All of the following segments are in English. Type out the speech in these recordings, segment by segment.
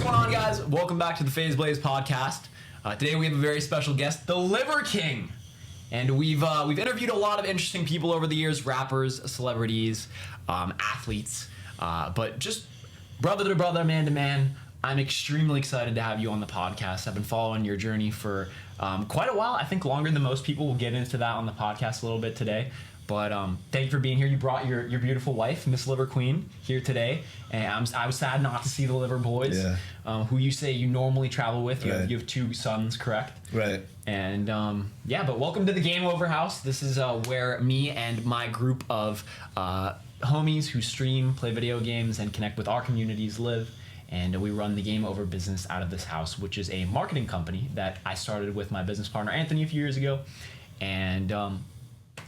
What's going on, guys? Welcome back to the FaZe Blaze Podcast. Today we have a very special guest, the Liver King. And we've interviewed a lot of interesting people over the years, rappers, celebrities, athletes, but just brother to brother, man to man. I'm extremely excited to have you on the podcast. I've been following your journey for quite a while. I think longer than most people. We'll get into that on the podcast a little bit today. But thank you for being here. You brought your beautiful wife, Miss Liver Queen, here today. And I was sad not to see the Liver Boys, who you say you normally travel with. You have two sons, correct? Right. And but welcome to the Game Over House. This is where me and my group of homies who stream, play video games, and connect with our communities live. And we run the Game Over business out of this house, which is a marketing company that I started with my business partner, Anthony, a few years ago. And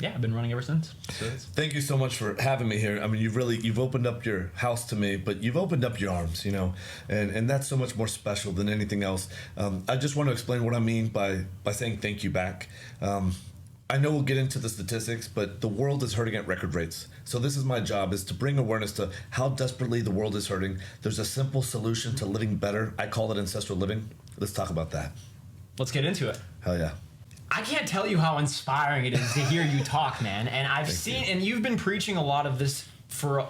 I've been running ever since. So thank you so much for having me here. I mean, you've opened up your house to me, but you've opened up your arms, and that's so much more special than anything else. I just want to explain what I mean by saying thank you back. I know we'll get into the statistics, but the world is hurting at record rates. So this is my job, is to bring awareness to how desperately the world is hurting. There's a simple solution to living better. I call it ancestral living. Let's talk about that. Let's get into it. Hell yeah. I can't tell you how inspiring it is to hear you talk, man. And I've seen, and you've been preaching a lot of this for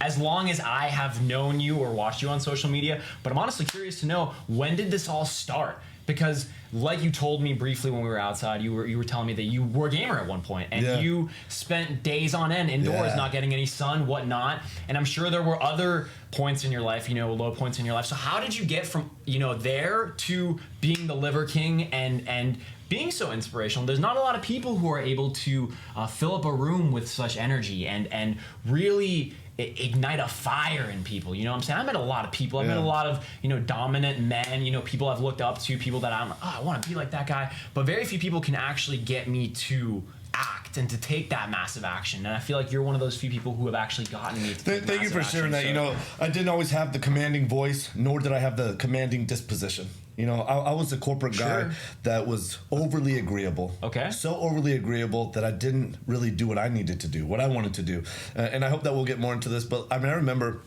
as long as I have known you or watched you on social media. But I'm honestly curious to know, when did this all start? Because like you told me briefly when we were outside, you were telling me that you were a gamer at one point, and you spent days on end indoors, not getting any sun, whatnot. And I'm sure there were other points in your life, low points in your life. So how did you get from, there to being the Liver King and being so inspirational? There's not a lot of people who are able to fill up a room with such energy and really ignite a fire in people. You know what I'm saying? I met a lot of people. I met a lot of, dominant men, people I've looked up to, people that I'm like, I want to be like that guy. But very few people can actually get me to act and to take that massive action. And I feel like you're one of those few people who have actually gotten me to take Thank you for sharing that. So. I didn't always have the commanding voice, nor did I have the commanding disposition. I was a corporate guy that was overly agreeable. Okay. So overly agreeable that I didn't really do what I needed to do, what I wanted to do. And I hope that we'll get more into this. But I remember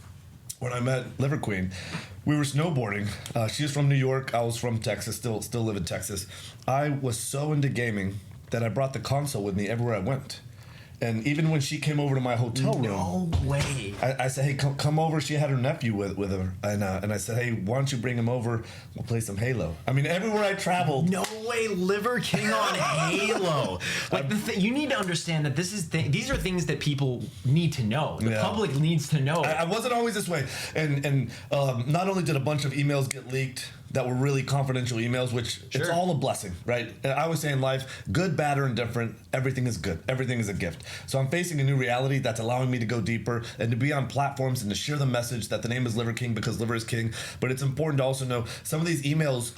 when I met Liver Queen, we were snowboarding. She was from New York. I was from Texas, still live in Texas. I was so into gaming that I brought the console with me everywhere I went. And even when she came over to my hotel room, no way. I said, hey, come over. She had her nephew with her, and I said, hey, why don't you bring him over? We'll play some Halo. I mean, everywhere I traveled. No way, Liver King on Halo. Like you need to understand that these are things that people need to know. The public needs to know. I wasn't always this way, and not only did a bunch of emails get leaked that were really confidential emails, which it's all a blessing, right? I always say in life, good, bad, or indifferent, everything is good. Everything is a gift. So I'm facing a new reality that's allowing me to go deeper and to be on platforms and to share the message that the name is Liver King because Liver is King. But it's important to also know some of these emails,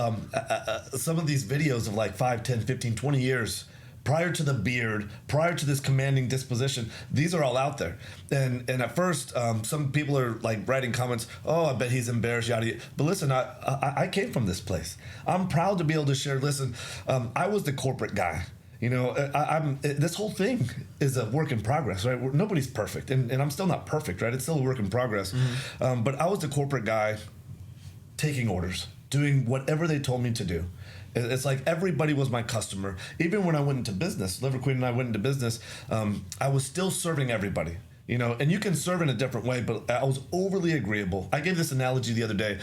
some of these videos of like 5, 10, 15, 20 years prior to the beard, prior to this commanding disposition, these are all out there. And at first, some people are like writing comments, oh, I bet he's embarrassed, yada yada. But listen, I came from this place. I'm proud to be able to share, listen, I was the corporate guy. This whole thing is a work in progress, right? Nobody's perfect, and I'm still not perfect, right? It's still a work in progress. Mm-hmm. But I was the corporate guy taking orders, doing whatever they told me to do. It's like everybody was my customer. Even when I went into business, Liver Queen and I went into business, I was still serving everybody. And you can serve in a different way, but I was overly agreeable. I gave this analogy the other day.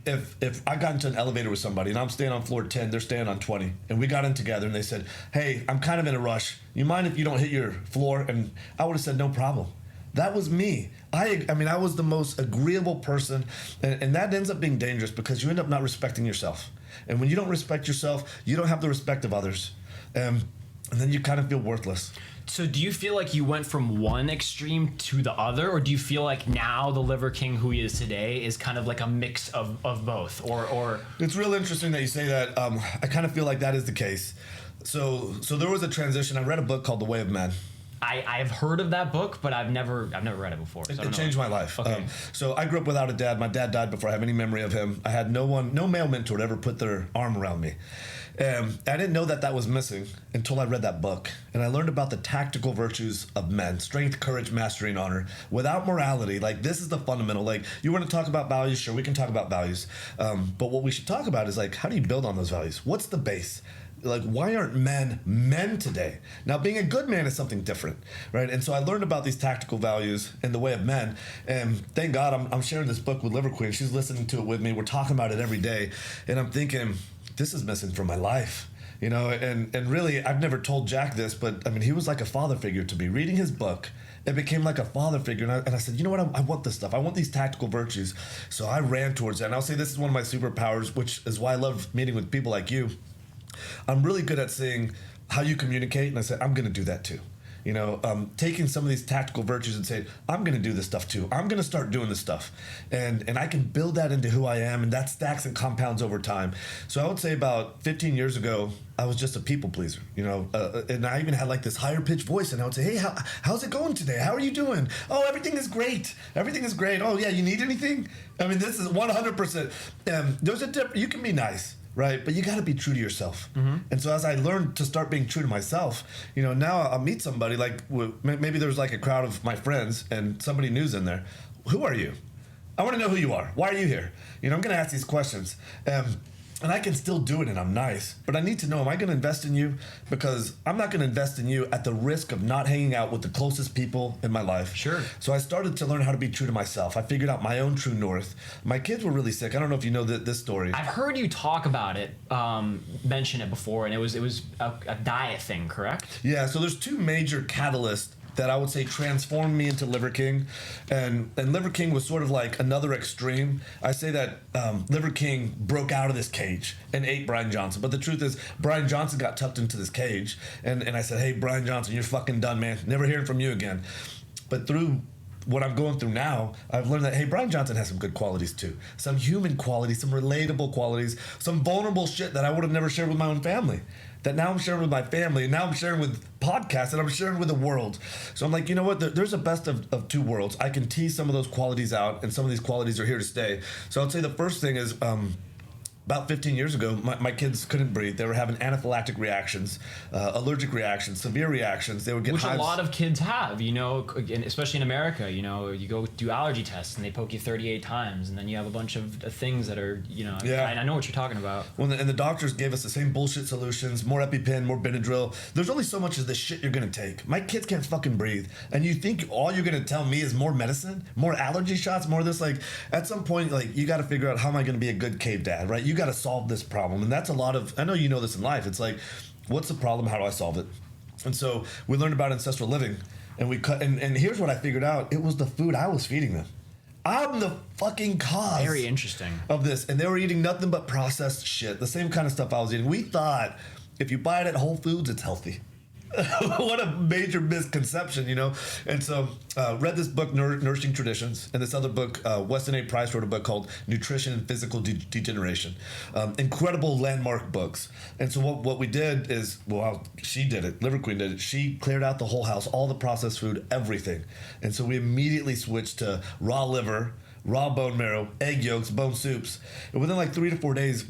If I got into an elevator with somebody and I'm staying on floor 10, they're staying on 20, and we got in together and they said, hey, I'm kind of in a rush. You mind if you don't hit your floor? And I would have said, no problem. That was me. I was the most agreeable person, and that ends up being dangerous because you end up not respecting yourself. And when you don't respect yourself, you don't have the respect of others. And then you kind of feel worthless. So do you feel like you went from one extreme to the other, or do you feel like now the Liver King who he is today is kind of like a mix of both? Or It's real interesting that you say that. I kind of feel like that is the case. So there was a transition. I read a book called The Way of Man. I've heard of that book, but I've never read it before. So it changed my life. Okay. So I grew up without a dad. My dad died before I have any memory of him. I had no male mentor to ever put their arm around me. I didn't know that was missing until I read that book. And I learned about the tactical virtues of men: strength, courage, mastery, and honor. Without morality, like, this is the fundamental. Like, you want to talk about values? Sure, we can talk about values. But what we should talk about is, like, how do you build on those values? What's the base? Like, why aren't men today? Now, being a good man is something different, right? And so I learned about these tactical values in the way of men. And thank God I'm sharing this book with Liver Queen. She's listening to it with me. We're talking about it every day. And I'm thinking, this is missing from my life. You know, and really, I've never told Jack this, but I mean, he was like a father figure to me. Reading his book, it became like a father figure. And I said, you know what? I want this stuff. I want these tactical virtues. So I ran towards that. And I'll say this is one of my superpowers, which is why I love meeting with people like you. I'm really good at seeing how you communicate. And I said, I'm going to do that too. You know, taking some of these tactical virtues and saying, I'm going to do this stuff too. I'm going to start doing this stuff. And I can build that into who I am, and that stacks and compounds over time. So I would say about 15 years ago, I was just a people pleaser, you know, and I even had like this higher pitched voice, and I would say, hey, how's it going today? How are you doing? Oh, everything is great. Everything is great. Oh, yeah, you need anything? I mean, this is 100%. There's a difference. You can be nice. Right, but you got to be true to yourself. Mm-hmm. And so as I learned to start being true to myself, you know, now I'll meet somebody, like maybe there's like a crowd of my friends and somebody new's in there. Who are you? I want to know who you are. Why are you here? You know, I'm going to ask these questions. And I can still do it, and I'm nice, but I need to know, am I going to invest in you? Because I'm not going to invest in you at the risk of not hanging out with the closest people in my life. Sure. So I started to learn how to be true to myself. I figured out my own true north. My kids were really sick. I don't know if you know this story. I've heard you talk about it, mention it before, and it was a diet thing, correct? Yeah, so there's two major catalysts that I would say transformed me into Liver King. And Liver King was sort of like another extreme. I say that Liver King broke out of this cage and ate Brian Johnson. But the truth is, Brian Johnson got tucked into this cage. And I said, hey, Brian Johnson, you're fucking done, man. Never hearing from you again. But through what I'm going through now, I've learned that, hey, Brian Johnson has some good qualities too. Some human qualities, some relatable qualities, some vulnerable shit that I would have never shared with my own family. That now I'm sharing with my family, and now I'm sharing with podcasts, and I'm sharing with the world. So I'm like, you know what? There's a best of two worlds. I can tease some of those qualities out, and some of these qualities are here to stay. So I'd say the first thing is, about 15 years ago, my kids couldn't breathe. They were having anaphylactic reactions, allergic reactions, severe reactions. They would get Which hives. A lot of kids have, you know, especially in America. You know, you go do allergy tests and they poke you 38 times, and then you have a bunch of things that are, you know, yeah. I know what you're talking about. Well, and the doctors gave us the same bullshit solutions: more EpiPen, more Benadryl. There's only so much of this shit you're gonna take. My kids can't fucking breathe, and you think all you're gonna tell me is more medicine, more allergy shots, more of this? Like, at some point, like, you got to figure out, how am I gonna be a good cave dad, right? You got to solve this problem, and that's a lot of. I know you know this in life. It's like, what's the problem? How do I solve it? And so we learned about ancestral living, and we cut. And here's what I figured out: it was the food I was feeding them. I'm the fucking cause. Very interesting. Of this, and they were eating nothing but processed shit, the same kind of stuff I was eating. We thought if you buy it at Whole Foods, it's healthy. What a major misconception, you know? And so read this book, Nourishing Traditions, and this other book, Weston A. Price wrote a book called Nutrition and Physical Degeneration. Incredible landmark books. And so what we did is, well, she did it, Liver Queen did it. She cleared out the whole house, all the processed food, everything. And so we immediately switched to raw liver, raw bone marrow, egg yolks, bone soups. And within like 3 to 4 days,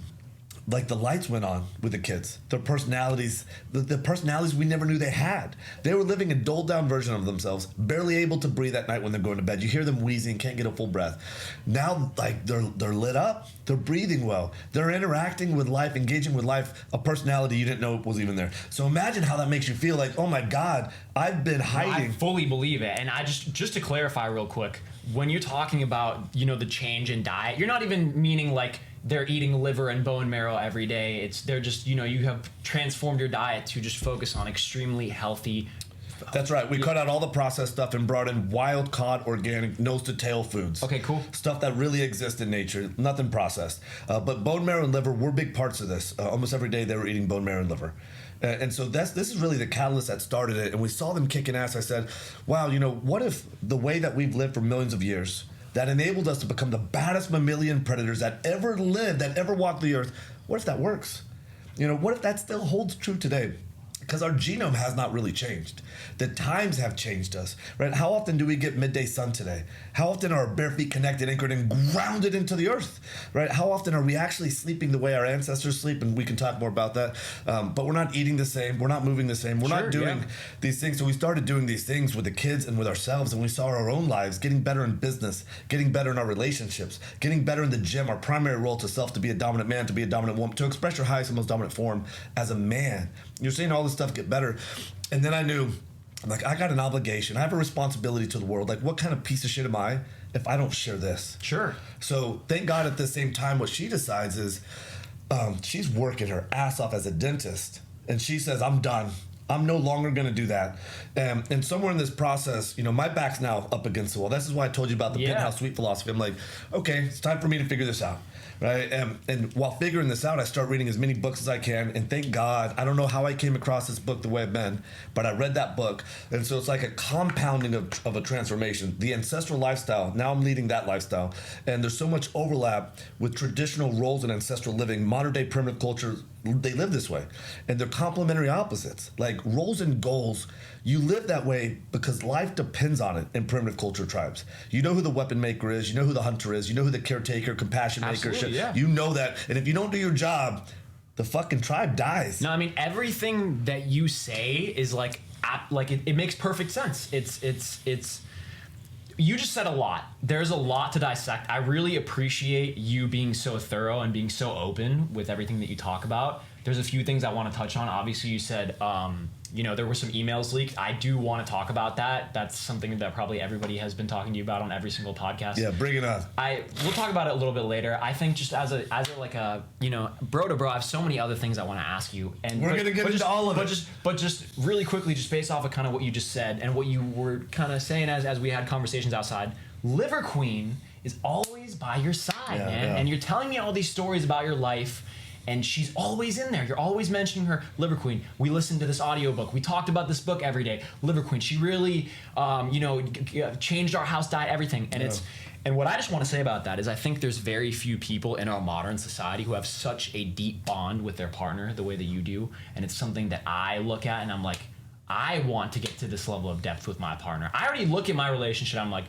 like, the lights went on with the kids. Their personalities, the personalities we never knew they had. They were living a dulled down version of themselves, barely able to breathe at night when they're going to bed. You hear them wheezing, can't get a full breath. Now, like, they're lit up. They're breathing well. They're interacting with life, engaging with life, a personality you didn't know was even there. So imagine how that makes you feel. Like, oh my God, I've been hiding. I fully believe it. And I just to clarify real quick, when you're talking about, you know, the change in diet, you're not even meaning like they're eating liver and bone marrow every day. They're just, you know, you have transformed your diet to just focus on extremely healthy. That's right. We cut out all the processed stuff and brought in wild caught, organic, nose to tail foods. Okay, cool. Stuff that really exists in nature, nothing processed. But bone marrow and liver were big parts of this. Almost every day they were eating bone marrow and liver. And so this is really the catalyst that started it. And we saw them kicking ass. I said, wow, you know, what if the way that we've lived for millions of years, that enabled us to become the baddest mammalian predators that ever lived, that ever walked the earth, what if that works? You know, what if that still holds true today? Because our genome has not really changed. The times have changed us, right? How often do we get midday sun today? How often are our bare feet connected, anchored, and grounded into the earth, right? How often are we actually sleeping the way our ancestors sleep? And we can talk more about that. But we're not eating the same. We're not moving the same. We're not doing these things. So we started doing these things with the kids and with ourselves, and we saw our own lives getting better in business, getting better in our relationships, getting better in the gym, our primary role to self, to be a dominant man, to be a dominant woman, to express your highest and most dominant form as a man. You're seeing all this stuff get better. And then I knew, I'm like, I got an obligation. I have a responsibility to the world. Like, what kind of piece of shit am I if I don't share this? Sure. So thank God at the same time, what she decides is she's working her ass off as a dentist. And she says, I'm done. I'm no longer going to do that. And somewhere in this process, my back's now up against the wall. This is why I told you about the penthouse suite philosophy. I'm like, okay, it's time for me to figure this out. Right. And while figuring this out, I start reading as many books as I can. And thank God, I don't know how I came across this book the way I've been, but I read that book. And so it's like a compounding of a transformation. The ancestral lifestyle, now I'm leading that lifestyle. And there's so much overlap with traditional roles in ancestral living. Modern day primitive culture, they live this way. And they're complementary opposites. Like roles and goals, you live that way because life depends on it in primitive culture tribes. You know who the weapon maker is. You know who the hunter is. You know who the caretaker, compassion maker is. Yeah. You know that. And if you don't do your job, the fucking tribe dies. No, I mean, everything that you say is like it makes perfect sense. It's you just said a lot. There's a lot to dissect. I really appreciate you being so thorough and being so open with everything that you talk about. There's a few things I want to touch on. Obviously, you said, there were some emails leaked. I do want to talk about that. That's something that probably everybody has been talking to you about on every single podcast. Yeah, bring it on. We'll talk about it a little bit later. I think just as a bro to bro, I have so many other things I want to ask you. And we're gonna get into all of it. But just really quickly, just based off of kind of what you just said and what you were kind of saying as we had conversations outside, Liver Queen is always by your side, man. Yeah. And you're telling me all these stories about your life. And she's always in there. You're always mentioning her. Liver Queen. We listened to this audiobook. We talked about this book every day. Liver Queen. She really, changed our house diet, everything. And and what I just want to say about that is I think there's very few people in our modern society who have such a deep bond with their partner the way that you do. And it's something that I look at and I'm like, I want to get to this level of depth with my partner. I already look at my relationship. I'm like,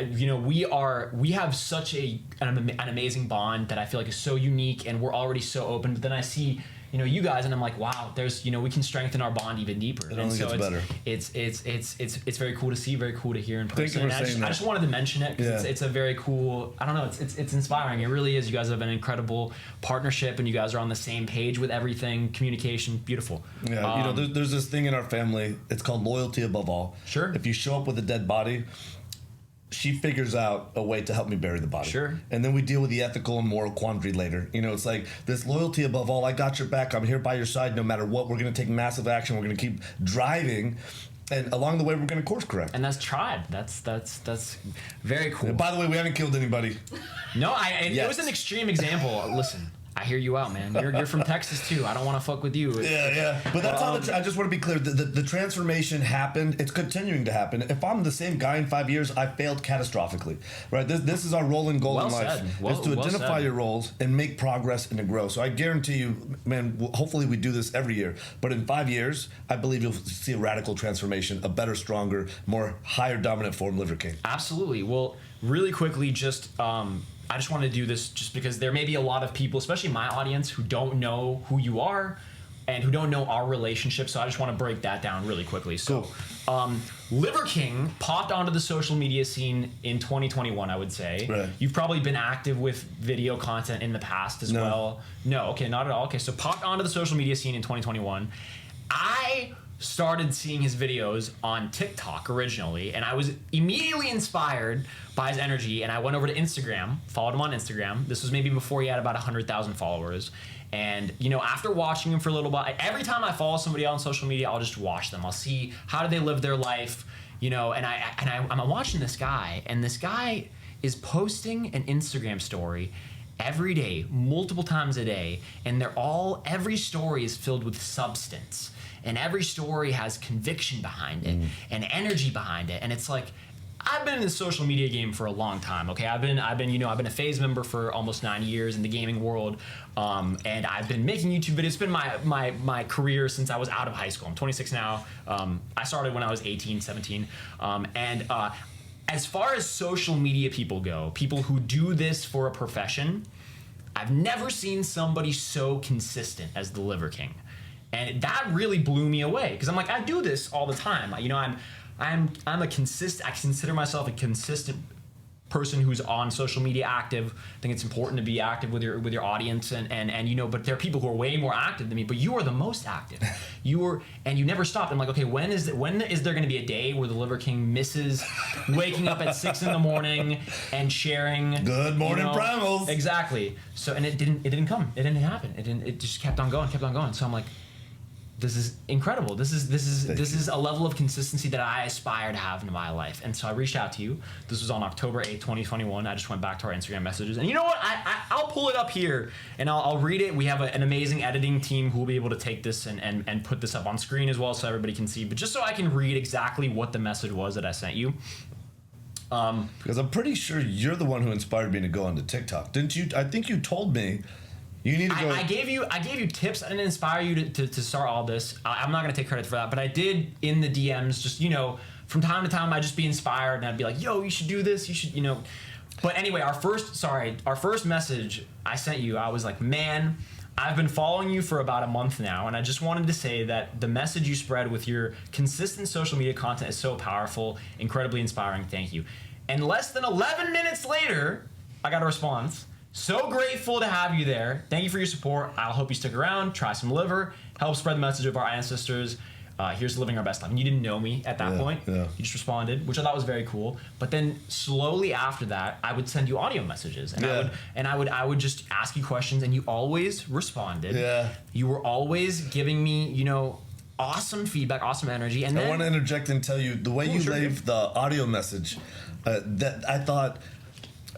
we have such an amazing bond that I feel like is so unique, and we're already so open. But then I see, you guys, and I'm like, wow, there's, we can strengthen our bond even deeper. It only gets better. It's very cool to see, very cool to hear in person. Thank you for saying that. I just wanted to mention it because it's a very cool. I don't know. It's inspiring. It really is. You guys have an incredible partnership, and you guys are on the same page with everything. Communication, beautiful. Yeah, there's this thing in our family. It's called loyalty above all. Sure. If you show up with a dead body, she figures out a way to help me bury the body. Sure. And then we deal with the ethical and moral quandary later. It's like this loyalty above all. I got your back. I'm here by your side no matter what. We're going to take massive action. We're going to keep driving. And along the way, we're going to course correct. And that's tribe. That's very cool. And by the way, we haven't killed anybody. No, it was an extreme example. Listen. I hear you out, man. You're from Texas too. I don't want to fuck with you. Yeah. But that's how I just want to be clear. The transformation happened. It's continuing to happen. If I'm the same guy in 5 years, I failed catastrophically. Right? This is our role and goal in life. Is to identify your roles and make progress and to grow. So I guarantee you, man, hopefully we do this every year. But in 5 years, I believe you'll see a radical transformation, a better, stronger, more higher dominant form Liver King. Absolutely. Well, really quickly, I just want to do this just because there may be a lot of people, especially my audience, who don't know who you are and who don't know our relationship. So I just want to break that down really quickly. So Liver King popped onto the social media scene in 2021, I would say. Right. You've probably been active with video content in the past as well. No, okay, not at all. Okay, so popped onto the social media scene in 2021. I started seeing his videos on TikTok originally, and I was immediately inspired by his energy, and I went over to Instagram, followed him on Instagram. This was maybe before he had about 100,000 followers. And, after watching him for a little while, every time I follow somebody on social media, I'll just watch them. I'll see how do they live their life, and I'm watching this guy, and this guy is posting an Instagram story every day, multiple times a day, and every story is filled with substance. And every story has conviction behind it and energy behind it. And it's like, I've been in the social media game for a long time. Okay, I've been a FaZe member for almost 9 years in the gaming world, and I've been making YouTube videos. It's been my career since I was out of high school. I'm 26 now. I started when I was 18, 17, and as far as social media people go, people who do this for a profession, I've never seen somebody so consistent as the Liver King, and that really blew me away because I'm like, I do this all the time. I'm a consistent. I consider myself a consistent person who's on social media active. I think it's important to be active with your audience and but there are people who are way more active than me, but you are the most active. You never stopped. I'm like, okay, when is there going to be a day where the Liver King misses waking up at 6 a.m. and sharing good morning primals? Exactly. So and it didn't come. It didn't happen. It just kept on going. So I'm like, this is incredible. This is a level of consistency that I aspire to have in my life. And so I reached out to you. This was on October 8th, 2021. I just went back to our Instagram messages. And you know what? I'll pull it up here and I'll read it. We have an amazing editing team who will be able to take this and put this up on screen as well so everybody can see. But just so I can read exactly what the message was that I sent you. Because I'm pretty sure you're the one who inspired me to go onto TikTok. Didn't you? I think you told me. You need to go. I gave you tips. I didn't inspire you to start all this. I'm not going to take credit for that, but I did in the DMs. Just from time to time, I'd just be inspired and I'd be like, "Yo, you should do this. You should, But anyway, our first message I sent you, I was like, "Man, I've been following you for about a month now, and I just wanted to say that the message you spread with your consistent social media content is so powerful, incredibly inspiring. Thank you." And less than 11 minutes later, I got a response. So grateful to have you there. Thank you for your support. I'll hope you stick around, try some liver, help spread the message of our ancestors. Here's living our best life. And you didn't know me at that point. Yeah. You just responded, which I thought was very cool. But then slowly after that, I would send you audio messages, and I would just ask you questions, and you always responded. Yeah. You were always giving me, awesome feedback, awesome energy. And I want to interject and tell you the way you gave the audio message. That I thought.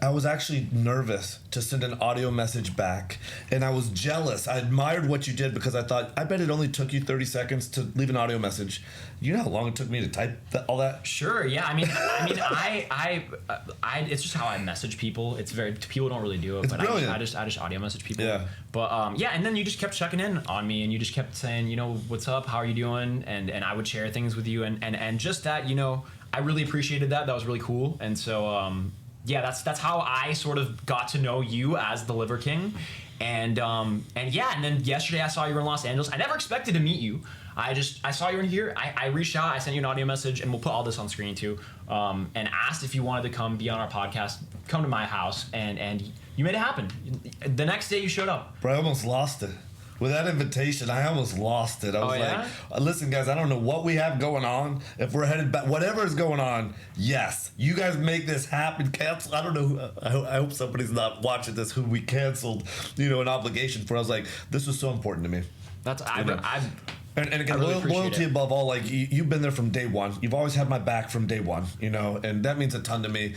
I was actually nervous to send an audio message back, and I was jealous. I admired what you did because I thought, I bet it only took you 30 seconds to leave an audio message. You know how long it took me to type all that? Sure, yeah. I it's just how I message people. People don't really do it, but I just audio message people. Yeah. But and then you just kept checking in on me, and you just kept saying, what's up, how are you doing, and I would share things with you, and just that, I really appreciated that. That was really cool, and so. That's how I sort of got to know you as the Liver King, and then yesterday I saw you were in Los Angeles. I never expected to meet you. I saw you in here. I reached out. I sent you an audio message, and we'll put all this on screen too. And asked if you wanted to come be on our podcast, come to my house, and you made it happen. The next day you showed up. Bro, I almost lost it. With that invitation, I almost lost it. I was like, listen, guys, I don't know what we have going on. If we're headed back, whatever is going on, yes. You guys make this happen. Cancel. I don't know. I hope somebody's not watching this who we canceled, an obligation for. I was like, this was so important to me. And again, really loyalty above all, like you've been there from day one. You've always had my back from day one, and that means a ton to me.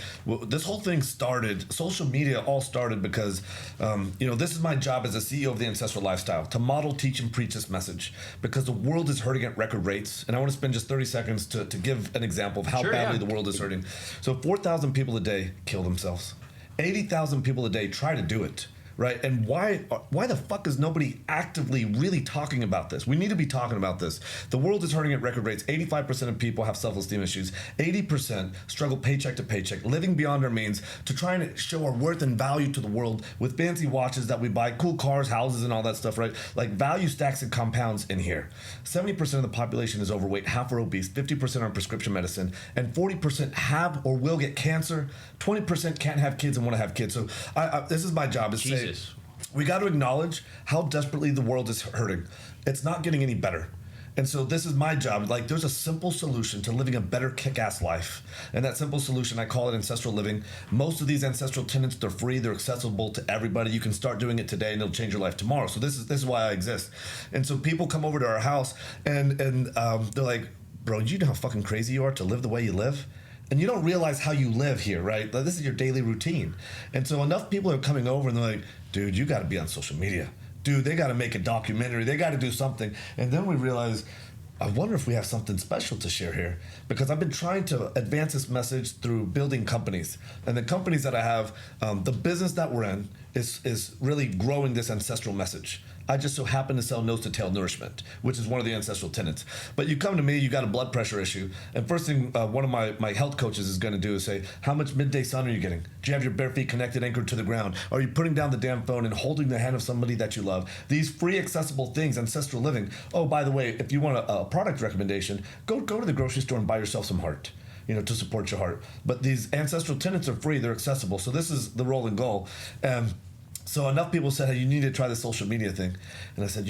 This whole thing started, social media all started because, this is my job as a CEO of the Ancestral Lifestyle, to model, teach, and preach this message because the world is hurting at record rates. And I want to spend just 30 seconds to give an example of how badly the world is hurting. So 4,000 people a day kill themselves. 80,000 people a day try to do it. Right, and why the fuck is nobody actively really talking about this? We need to be talking about this. The world is hurting at record rates. 85% of people have self-esteem issues. 80% struggle paycheck to paycheck, living beyond our means to try and show our worth and value to the world with fancy watches that we buy, cool cars, houses, and all that stuff, right? Like value stacks and compounds in here. 70% of the population is overweight, half are obese, 50% are on prescription medicine, and 40% have or will get cancer. 20% can't have kids and want to have kids. So this is my job, is say, we got to acknowledge how desperately the world is hurting. It's not getting any better. And so this is my job. Like, there's a simple solution to living a better kick-ass life. And that simple solution, I call it ancestral living. Most of these ancestral tenants, they're free. They're accessible to everybody. You can start doing it today and it'll change your life tomorrow. So this is why I exist. And so people come over to our house and they're like, bro, you know how fucking crazy you are to live the way you live? And you don't realize how you live here, right? Like, this is your daily routine. And so enough people are coming over and they're like, dude, you got to be on social media. Dude, they got to make a documentary. They got to do something. And then we realize I wonder if we have something special to share here, because I've been trying to advance this message through building companies, and the companies that I have, the business that we're in is really growing this ancestral message. I just so happen to sell nose to tail nourishment, which is one of the ancestral tenants. But you come to me, you got a blood pressure issue, and first thing one of my health coaches is going to do is say, how much midday sun are you getting? Do you have your bare feet connected, anchored to the ground? Are you putting down the damn phone and holding the hand of somebody that you love? These free accessible things, ancestral living. Oh, by the way, if you want a product recommendation, go to the grocery store and buy yourself some heart, to support your heart. But these ancestral tenants are free, they're accessible. So this is the role and goal. So enough people said, hey, you need to try the social media thing. And I said,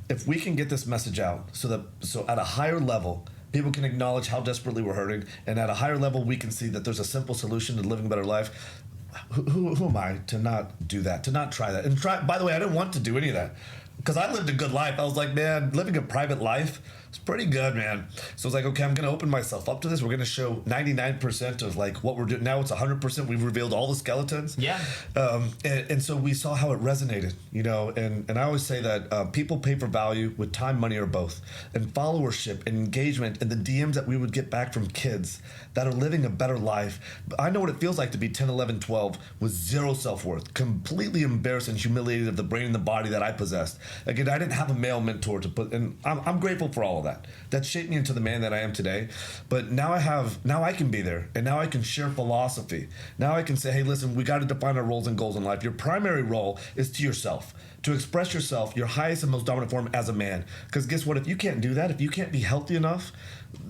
if we can get this message out so at a higher level, people can acknowledge how desperately we're hurting, and at a higher level, we can see that there's a simple solution to living a better life. Who am I to not do that, to not try that? And by the way, I didn't want to do any of that, because I lived a good life. I was like, man, living a private life, it's pretty good, man. So I was like, okay, I'm going to open myself up to this. We're going to show 99% of like what we're doing. Now it's 100%. We've revealed all the skeletons. Yeah. And so we saw how it resonated, and I always say that people pay for value with time, money, or both. And followership and engagement and the DMs that we would get back from kids that are living a better life. I know what it feels like to be 10, 11, 12 with zero self-worth, completely embarrassed and humiliated of the brain and the body that I possessed. Again, I didn't have a male mentor to put, and I'm grateful for all of that. That shaped me into the man that I am today. But now I can be there, and now I can share philosophy. Now I can say, hey, listen, we got to define our roles and goals in life. Your primary role is to yourself, to express yourself, your highest and most dominant form as a man. Because guess what? If you can't do that, if you can't be healthy enough,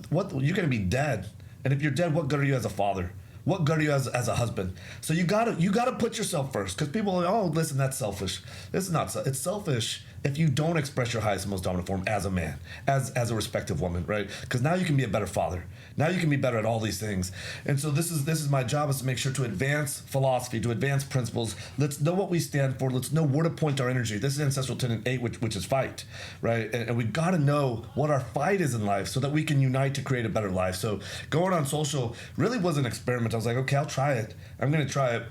you're going to be dead. And if you're dead, what good are you as a father? What good are you as a husband? So you gotta put yourself first, because people are like, oh, listen, that's selfish. It's not. It's selfish if you don't express your highest and most dominant form as a man, as a respective woman, right? Because now you can be a better father. Now you can be better at all these things. And so this is my job, is to make sure to advance philosophy, to advance principles. Let's know what we stand for. Let's know where to point our energy. This is Ancestral Tenant 8, which is fight, right? And we got to know what our fight is in life so that we can unite to create a better life. So going on social really was an experiment. I was like, okay, I'll try it. I'm going to try it.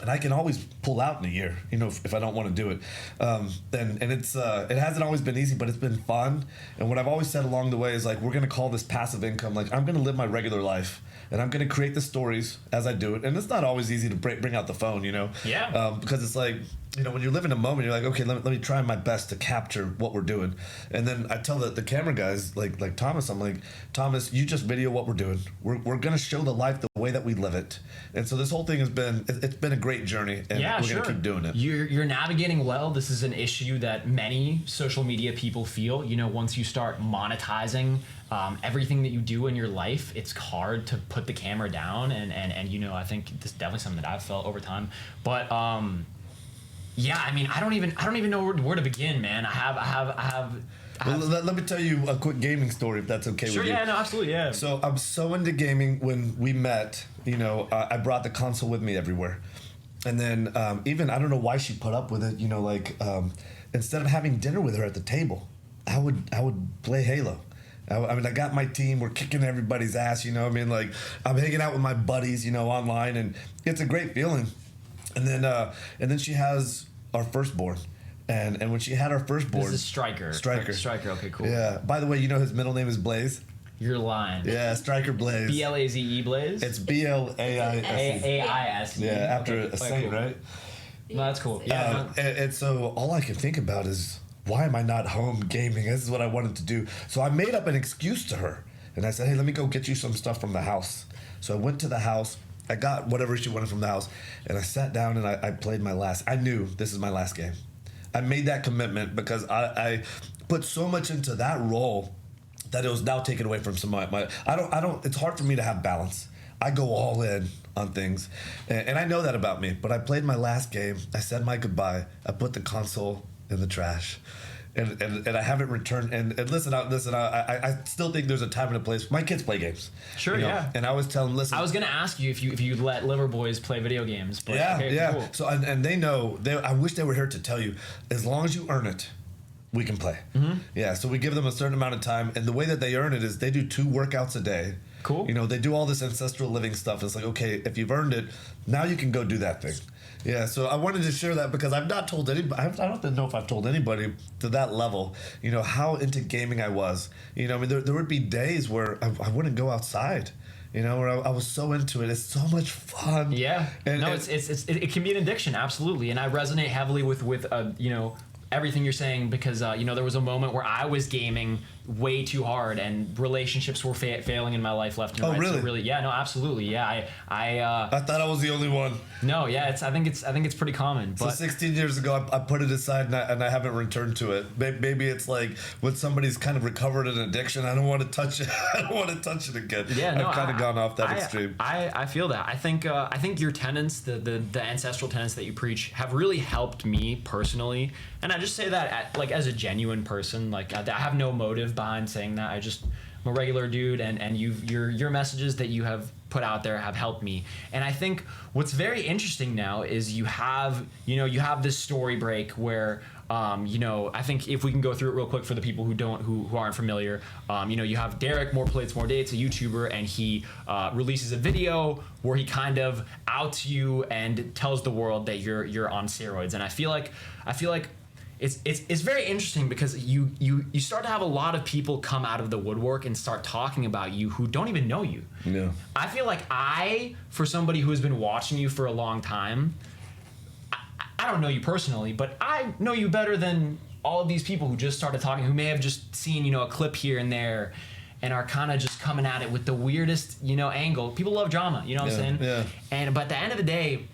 And I can always pull out in a year, if I don't want to do it. And it's it hasn't always been easy, but it's been fun. And what I've always said along the way is like, we're going to call this passive income. Like, I'm going to live my regular life, and I'm going to create the stories as I do it. And it's not always easy to bring out the phone, Yeah. Because it's like, when you live in a moment, you're like, okay, let me try my best to capture what we're doing. And then I tell the camera guys, like Thomas, I'm like, Thomas, you just video what we're doing. We're going to show the life the way that we live it. And so this whole thing it's been a great journey, and we're going to keep doing it. You're navigating well. This is an issue that many social media people feel. Once you start monetizing everything that you do in your life, it's hard to put the camera down. And I think this is definitely something that I've felt over time. But yeah, I mean, I don't even know where to begin, man. I have. Well, let me tell you a quick gaming story, if that's okay with you. Sure, yeah, no, absolutely, yeah. So I'm so into gaming. When we met, I brought the console with me everywhere. And then even, I don't know why she put up with it, instead of having dinner with her at the table, I would play Halo. I got my team, we're kicking everybody's ass, I'm hanging out with my buddies, online, and it's a great feeling. And then she has our firstborn. And when she had our firstborn... This is Striker. Striker, okay, cool. Yeah. By the way, his middle name is Blaze? You're lying. Yeah, Striker Blaze. B-L-A-Z-E Blaze? It's B-L-A-I-S-E. A-I-S-E. Yeah, after a saint, cool. Right? No, that's cool. Yeah. And so all I can think about is, why am I not home gaming? This is what I wanted to do. So I made up an excuse to her. And I said, hey, let me go get you some stuff from the house. So I went to the house. I got whatever she wanted from the house. And I sat down and I played my last... I knew this is my last game. I made that commitment because I put so much into that role that it was now taken away from some of my I don't it's hard for me to have balance. I go all in on things, and I know that about me, but I played my last game. I said my goodbye. I put the console in the trash, and I haven't returned. And listen, I still think there's a time and a place. My kids play games. Sure, yeah. And I was telling, listen. I was gonna ask you if you let Liver Boys play video games. But yeah, okay, yeah. Cool. So and they know. I wish they were here to tell you. As long as you earn it, we can play. Mm-hmm. Yeah. So we give them a certain amount of time, and the way that they earn it is they do 2 workouts a day. Cool. They do all this ancestral living stuff. It's like, okay, if you've earned it, now you can go do that thing. Yeah, so I wanted to share that because I've not told anybody. I don't know if I've told anybody to that level. You know how into gaming I was. You know, I mean, there would be days where I wouldn't go outside. You know, where I was so into it. It's so much fun. Yeah. It can be an addiction, absolutely. And I resonate heavily with you know, everything you're saying because you know, there was a moment where I was gaming way too hard and relationships were failing in my life left and right. Really? So really, yeah, no, absolutely, yeah. I thought I was the only one. No, yeah, I think it's pretty common. But so 16 years ago, I put it aside and I haven't returned to it. Maybe it's like when somebody's kind of recovered an addiction, I don't want to touch it. I don't want to touch it again. Yeah, no, I've kind of gone off that extreme. I feel that. I think your tenets, the ancestral tenets that you preach, have really helped me personally. And I just say that as a genuine person. Like I have no motive behind saying that. I'm a regular dude, and your messages that you have put out there have helped me. And I think what's very interesting now is you have this story break where I think if we can go through it real quick for the people who aren't familiar, you have Derek, More Plates, More Dates, a YouTuber, and he releases a video where he kind of outs you and tells the world that you're on steroids. And I feel like it's very interesting because you start to have a lot of people come out of the woodwork and start talking about you who don't even know you. Yeah. I feel like for somebody who has been watching you for a long time, I don't know you personally, but I know you better than all of these people who just started talking, who may have just seen, a clip here and there and are kind of just coming at it with the weirdest, angle. People love drama, you know what I'm saying? Yeah. But at the end of the day,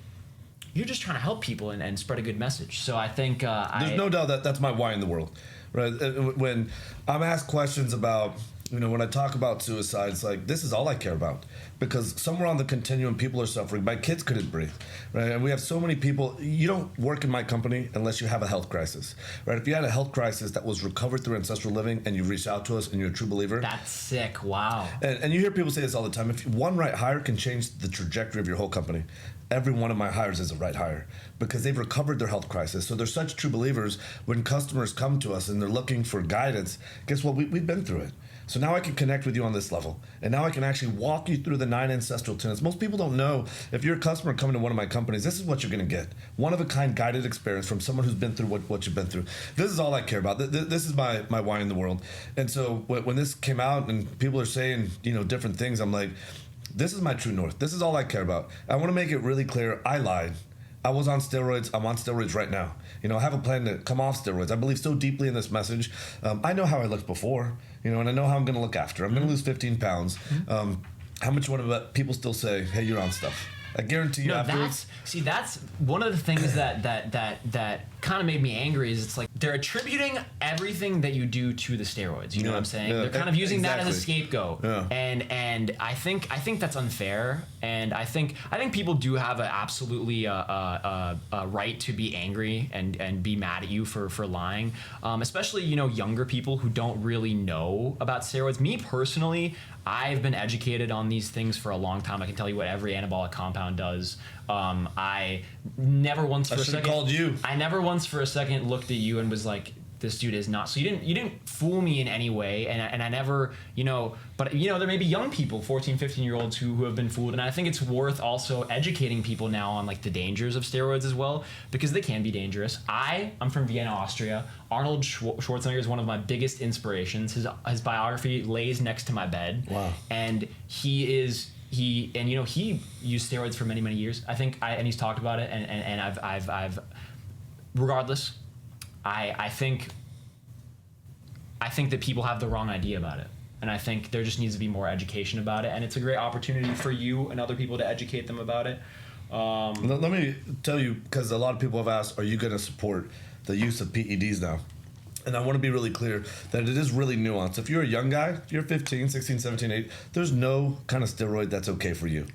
you're just trying to help people and spread a good message. So I think there's no doubt that's my why in the world, right? When I'm asked questions about, when I talk about suicide, it's like, this is all I care about. Because somewhere on the continuum, people are suffering. My kids couldn't breathe, right? And we have so many people. You don't work in my company unless you have a health crisis, right? If you had a health crisis that was recovered through ancestral living and you reach out to us and you're a true believer. That's sick. Wow. And you hear people say this all the time. If one right hire can change the trajectory of your whole company, every one of my hires is a right hire because they've recovered their health crisis. So they're such true believers. When customers come to us and they're looking for guidance, guess what? We've been through it. So now I can connect with you on this level. And now I can actually walk you through the 9 ancestral tenets. Most people don't know, if you're a customer coming to one of my companies, this is what you're going to get. One-of-a-kind guided experience from someone who's been through what you've been through. This is all I care about. This is my why in the world. And so when this came out and people are saying, different things, I'm like, this is my true north. This is all I care about. I want to make it really clear. I lied. I was on steroids. I'm on steroids right now. I have a plan to come off steroids. I believe so deeply in this message. I know how I looked before, and I know how I'm going to look after. I'm going to lose 15 pounds. How much you want to bet people still say, hey, you're on stuff? I guarantee you afterwards. That's one of the things that kind of made me angry is it's like they're attributing everything that you do to the steroids. You know what I'm saying? They're kind of using that as a scapegoat. Yeah. And I think that's unfair. And I think people do have a absolutely a right to be angry and be mad at you for lying. Especially, younger people who don't really know about steroids. Me personally, I've been educated on these things for a long time. I can tell you what every anabolic compound does. I never once for a second called you. I never once for a second looked at you and was like, this dude is not. So you didn't fool me in any way, and I never, but there may be young people, 14, 15-year-olds who have been fooled, and I think it's worth also educating people now on like the dangers of steroids as well, because they can be dangerous. I'm from Vienna, Austria. Arnold Schwarzenegger is one of my biggest inspirations. His biography lays next to my bed. Wow. And he used steroids for many, many years. I think and he's talked about it, and I've regardless, I think that people have the wrong idea about it. And I think there just needs to be more education about it. And it's a great opportunity for you and other people to educate them about it. Let me tell you, because a lot of people have asked, are you going to support the use of PEDs now? And I want to be really clear that it is really nuanced. If you're a young guy, if you're 15, 16, 17, 18, there's no kind of steroid that's okay for you.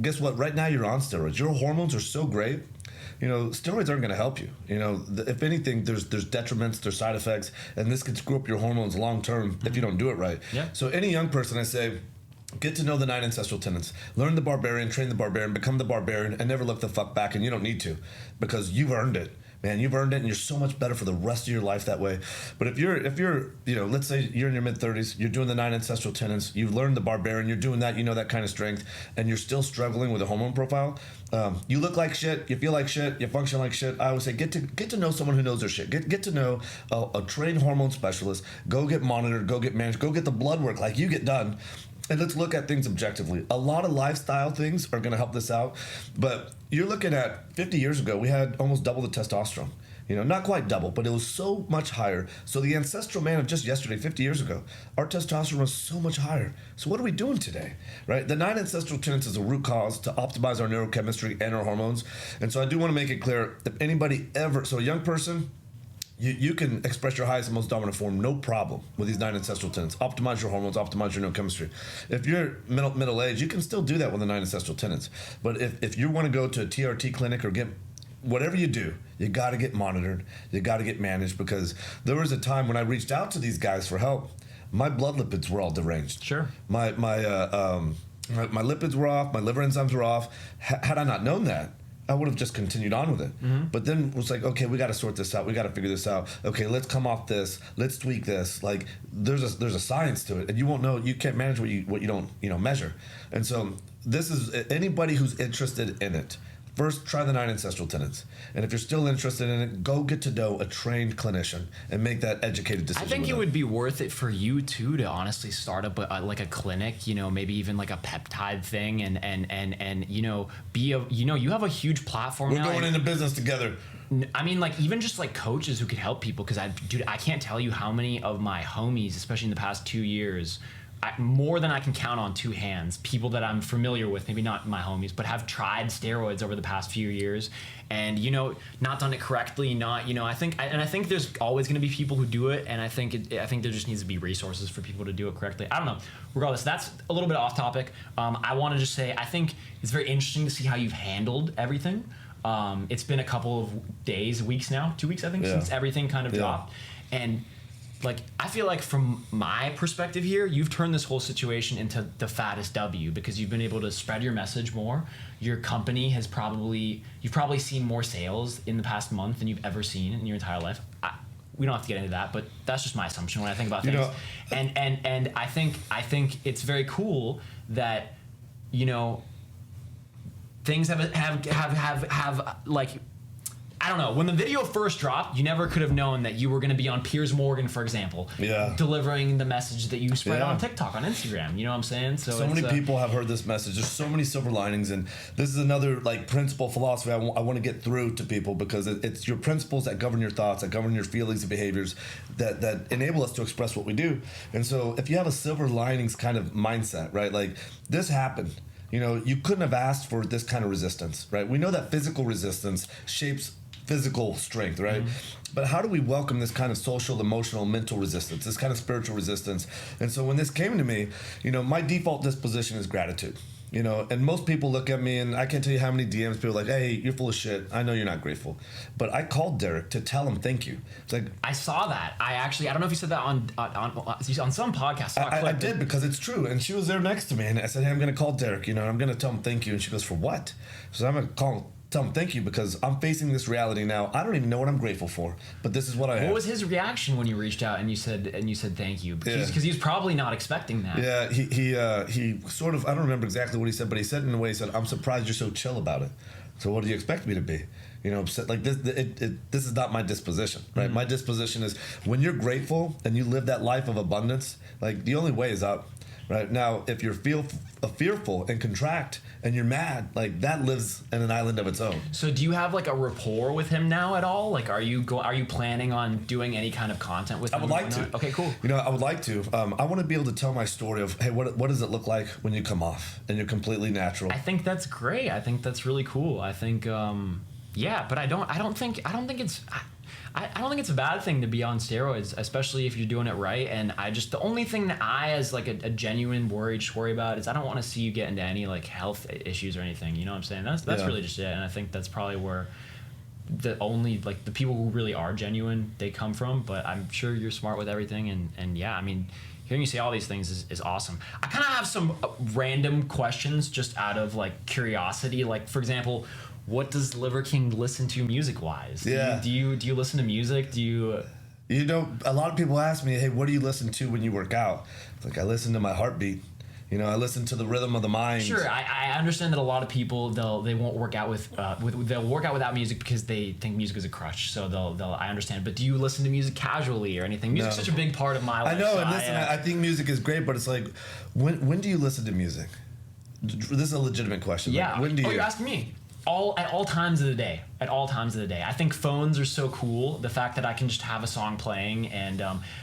Guess what? Right now you're on steroids. Your hormones are so great. Steroids aren't going to help you. If anything, there's detriments, there's side effects, and this could screw up your hormones long term if you don't do it right. Yeah. So any young person, I say, get to know the 9 ancestral tenets. Learn the barbarian, train the barbarian, become the barbarian, and never look the fuck back. And you don't need to, because you've earned it. man, you've earned it, and you're so much better for the rest of your life that way. But if you're, let's say you're in your mid-30s, you're doing the 9 ancestral tenants, you've learned the barbarian, you're doing that, that kind of strength, and you're still struggling with a hormone profile. You look like shit, you feel like shit, you function like shit. I would say get to know someone who knows their shit. Get to know a trained hormone specialist. Go get monitored, go get managed, go get the blood work like you get done. And let's look at things objectively. A lot of lifestyle things are going to help this out. But you're looking at 50 years ago, we had almost double the testosterone. Not quite double, but it was so much higher. So the ancestral man of just yesterday, 50 years ago, our testosterone was so much higher. So what are we doing today, right? The 9 ancestral tenants is a root cause to optimize our neurochemistry and our hormones. And so I do want to make it clear, if anybody ever, so a young person, you can express your highest and most dominant form, no problem, with these 9 ancestral tenants. Optimize your hormones, optimize your neurochemistry. If you're middle age, you can still do that with the 9 ancestral tenants. But if you want to go to a TRT clinic or get whatever you do, you got to get monitored, you got to get managed, because there was a time when I reached out to these guys for help, my blood lipids were all deranged. Sure. My lipids were off, my liver enzymes were off. Had I not known that, I would have just continued on with it. Mm-hmm. But then it was like, okay, we got to sort this out. We got to figure this out. Okay, let's come off this. Let's tweak this. Like there's a science to it, and you won't know. You can't manage what you don't measure. And so this is anybody who's interested in it. First, try the 9 ancestral tenants. And if you're still interested in it, go get to know a trained clinician and make that educated decision. I think it would be worth it for you too to honestly start up like a clinic, maybe even like a peptide thing, and be you have a huge platform. We're going into business together. I mean, like even just like coaches who could help people, because I can't tell you how many of my homies, especially in the past 2 years, more than I can count on 2 hands, people that I'm familiar with, maybe not my homies, but have tried steroids over the past few years, and not done it correctly. I think there's always going to be people who do it, and I think there just needs to be resources for people to do it correctly. I don't know. Regardless, that's a little bit off topic. I want to just say I think it's very interesting to see how you've handled everything. It's been a couple of days, weeks now, 2 weeks I think, since everything kind of dropped, and like I feel like from my perspective here, you've turned this whole situation into the fattest W, because you've been able to spread your message more. Your company you've probably seen more sales in the past month than you've ever seen in your entire life. We don't have to get into that, but that's just my assumption when I think about things. And I think it's very cool that things have like, I don't know. When the video first dropped, you never could have known that you were going to be on Piers Morgan, for example, delivering the message that you spread on TikTok, on Instagram. You know what I'm saying? So many people have heard this message. There's so many silver linings, and this is another like principle, philosophy I want to get through to people, because it's your principles that govern your thoughts, that govern your feelings and behaviors, that enable us to express what we do. And so if you have a silver linings kind of mindset, right? Like this happened. You couldn't have asked for this kind of resistance, right? We know that physical resistance shapes physical strength, right? Mm-hmm. But how do we welcome this kind of social, emotional, mental resistance, this kind of spiritual resistance? And so when this came to me, my default disposition is gratitude. And most people look at me, and I can't tell you how many DMs people are like, hey, you're full of shit. I know you're not grateful. But I called Derek to tell him thank you. It's like, I saw that. I don't know if you said that on some podcast. I did, because it's true. And she was there next to me, and I said, hey, I'm going to call Derek, and I'm going to tell him thank you. And she goes, for what? So I'm going to call him. Tell him thank you, because I'm facing this reality now. I don't even know what I'm grateful for, but this is what I am. What was his reaction when you reached out and you said thank you? Because he was probably not expecting that. Yeah, he sort of, I don't remember exactly what he said, but he said in a way, he said, I'm surprised you're so chill about it. So what do you expect me to be? Like this is not my disposition, right? Mm-hmm. My disposition is when you're grateful and you live that life of abundance, like the only way is up. Right now, if you're fearful and contract and you're mad, like that lives in an island of its own. So, do you have like a rapport with him now at all? Like, are you planning on doing any kind of content with him? I would like to. Okay, cool. I would like to. I want to be able to tell my story of, hey, what does it look like when you come off and you're completely natural? I think that's great. I think that's really cool. I think, but I don't think it's a bad thing to be on steroids, especially if you're doing it right. And the only thing that I, as like a genuine worry about, is I don't want to see you get into any like health issues or anything. You know what I'm saying? That's really just it. And I think that's probably where the only like the people who really are genuine, they come from. But I'm sure you're smart with everything. And yeah, I mean, hearing you say all these things is awesome. I kind of have some random questions just out of like curiosity. Like, for example, what does Liver King listen to music wise? Yeah. Do you listen to music? Do you? You know, a lot of people ask me, hey, what do you listen to when you work out? It's like, I listen to my heartbeat. You know, I listen to the rhythm of the mind. Sure, I understand that a lot of people they won't work out they'll work out without music because they think music is a crush. So I understand. But do you listen to music casually or anything? Music's such a big part of my life. I know, so and listen, I think music is great, but it's like, when do you listen to music? This is a legitimate question. Yeah. Like, when do you? Oh, you're asking me. At all times of the day. At all times of the day. I think phones are so cool. The fact that I can just have a song playing and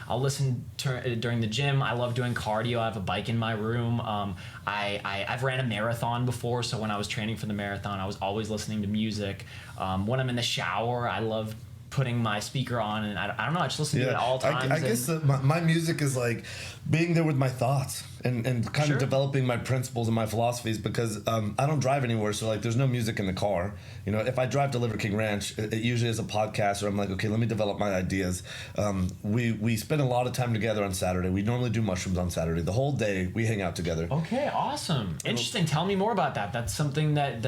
I'll listen during the gym. I love doing cardio. I have a bike in my room. I've ran a marathon before, so when I was training for the marathon, I was always listening to music. When I'm in the shower, I love putting my speaker on, and I don't know, I just listen to it at all times. I guess my music is like being there with my thoughts and kind of developing my principles and my philosophies, because I don't drive anywhere, so like there's no music in the car. You know, if I drive to Liver King Ranch, it usually is a podcast, or I'm like, okay, let me develop my ideas. We spend a lot of time together on Saturday. We normally do mushrooms on Saturday. The whole day we hang out together. Okay, awesome. Interesting. Tell me more about that. That's something that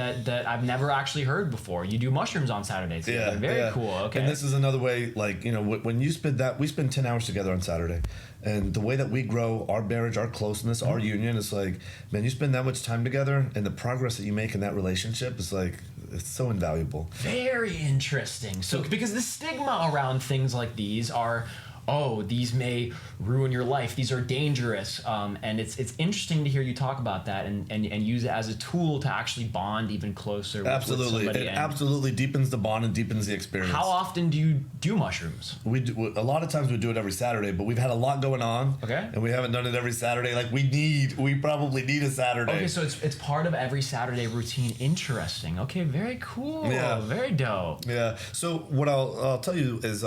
I've never actually heard before. You do mushrooms on Saturdays together. Very cool. Okay. And this is another way, like, you know, when you spend that, we spend 10 hours together on Saturday. And the way that we grow our marriage, our closeness, our union, is like, man, you spend that much time together, and the progress that you make in that relationship is like, it's so invaluable. Very interesting. So, because the stigma around things like these are, oh, these may ruin your life. These are dangerous. And it's interesting to hear you talk about that and use it as a tool to actually bond even closer with somebody. It absolutely deepens the bond and deepens the experience. How often do you do mushrooms? We do, a lot of times we do it every Saturday, but we've had a lot going on. Okay. And we haven't done it every Saturday. Like, we probably need a Saturday. Okay, so it's part of every Saturday routine. Interesting. Okay, very cool. Yeah. Very dope. Yeah. So what I'll tell you is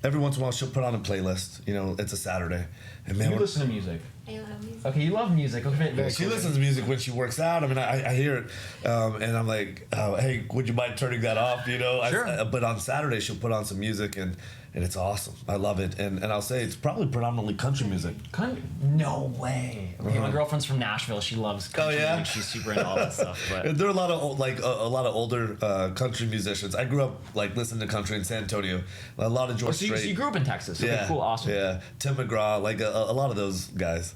every once in a while she'll put on a playlist. You know, it's a Saturday. And man, you listen to music. I love music. Okay, you love music. Okay, very she cool. listens to music when she works out. I mean, I hear it, and I'm like, hey, would you mind turning that off? You know, Sure. But on Saturday she'll put on some music, and it's awesome. I love it, and I'll say it's probably predominantly country music. No way. Okay, my girlfriend's from Nashville. She loves country music. She's super into all that stuff. But There are a lot of a lot of older country musicians. I grew up like listening to country in San Antonio. A lot of George so Strait. you grew up in Texas. Okay, cool, awesome. Yeah, Tim McGraw, like a lot of those guys.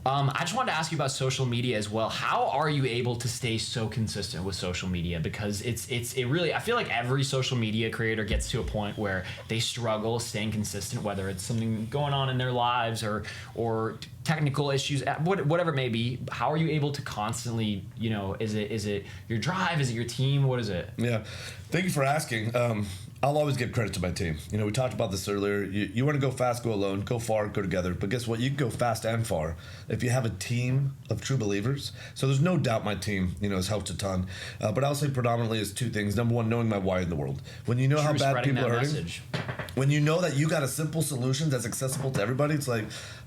I just wanted to ask you about social media as well. How are you able to stay so consistent with social media? Because it really, I feel like every social media creator gets to a point where they struggle staying consistent, whether it's something going on in their lives or technical issues, whatever it may be. How are you able to constantly, you know, is it your drive? Is it your team? What is it? Yeah, thank you for asking. I'll always give credit to my team. You know, we talked about this earlier. You want to go fast, go alone. Go far, go together. But guess what? You can go fast and far if you have a team of true believers. So there's no doubt my team, you know, has helped a ton. But I'll say predominantly is two things. Number one, knowing my why in the world. When you know how bad people are hurting, when you know that you got a simple solution that's accessible to everybody, it's like,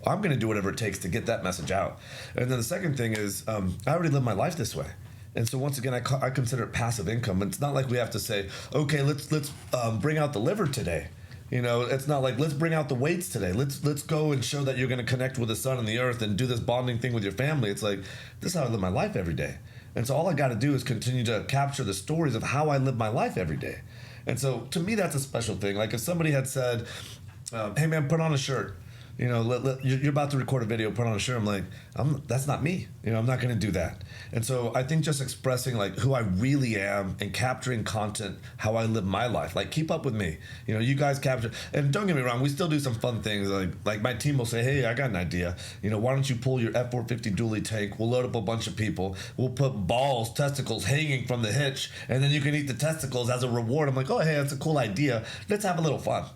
I'm going to do whatever it takes to get that message out. And then the second thing is, I already live my life this way. And so once again, I consider it passive income. It's not like we have to say, okay, let's bring out the liver today. You know, it's not like, let's bring out the weights today. Let's go and show that you're going to connect with the sun and the earth and do this bonding thing with your family. It's like, this is how I live my life every day. And so all I got to do is continue to capture the stories of how I live my life every day. And so to me, that's a special thing. Like if somebody had said, hey man, put on a shirt. You know, you're about to record a video, put on a shirt. I'm like, that's not me. You know, I'm not going to do that. And so I think just expressing like who I really am and capturing content, how I live my life. Like, keep up with me. You know, you guys capture. And don't get me wrong, we still do some fun things. Like my team will say, hey, I got an idea. You know, why don't you pull your F-450 dually tank? We'll load up a bunch of people. We'll put balls, testicles hanging from the hitch, and then you can eat the testicles as a reward. I'm like, oh, hey, that's a cool idea. Let's have a little fun.